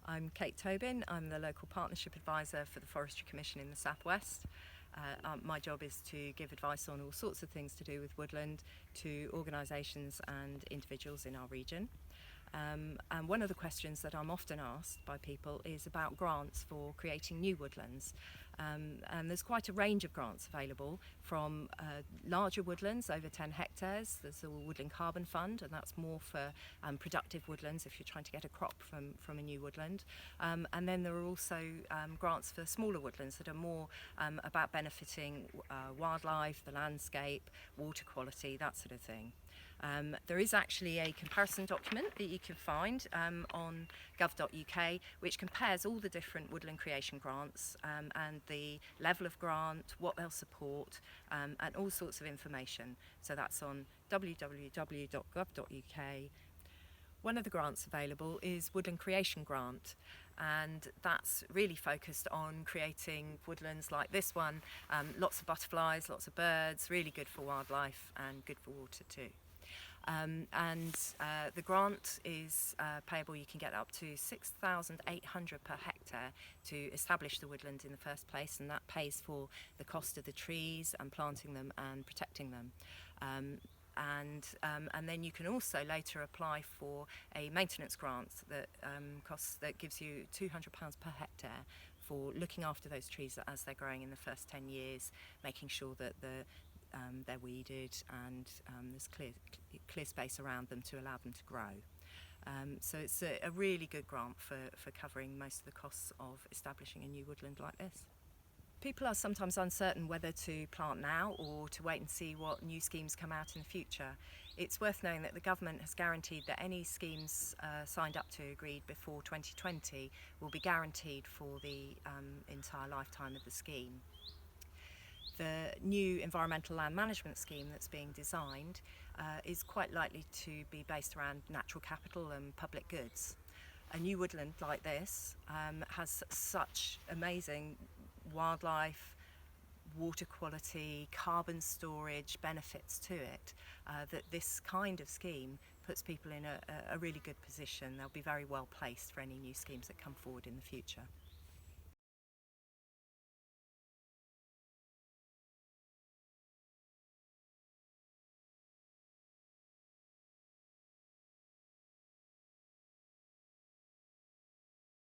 I'm Kate Tobin. I'm the local partnership advisor for the Forestry Commission in the South West. My job is to give advice on all sorts of things to do with woodland to organisations and individuals in our region. And one of the questions that I'm often asked by people is about grants for creating new woodlands. And there's quite a range of grants available, from larger woodlands over 10 hectares. There's a Woodland Carbon Fund, and that's more for productive woodlands if you're trying to get a crop from a new woodland. And then there are also grants for smaller woodlands that are more about benefiting wildlife, the landscape, water quality, that sort of thing. There is actually a comparison document that you can find on gov.uk which compares all the different woodland creation grants and the level of grant, what they'll support, and all sorts of information. So that's on www.gov.uk. One of the grants available is Woodland Creation Grant, and that's really focused on creating woodlands like this one. Lots of butterflies, lots of birds, really good for wildlife and good for water too. The grant is payable. You can get up to $6,800 per hectare to establish the woodland in the first place, and that pays for the cost of the trees and planting them and protecting them. And then you can also later apply for a maintenance grant that gives you £200 per hectare for looking after those trees as they're growing in the first 10 years, making sure that they're weeded and there's clear space around them to allow them to grow. So it's a really good grant for covering most of the costs of establishing a new woodland like this. People are sometimes uncertain whether to plant now or to wait and see what new schemes come out in the future. It's worth knowing that the government has guaranteed that any schemes signed up to, agreed before 2020, will be guaranteed for the entire lifetime of the scheme. The new environmental land management scheme that's being designed is quite likely to be based around natural capital and public goods. A new woodland like this has such amazing wildlife, water quality, carbon storage benefits to it that this kind of scheme puts people in a really good position. They'll be very well placed for any new schemes that come forward in the future.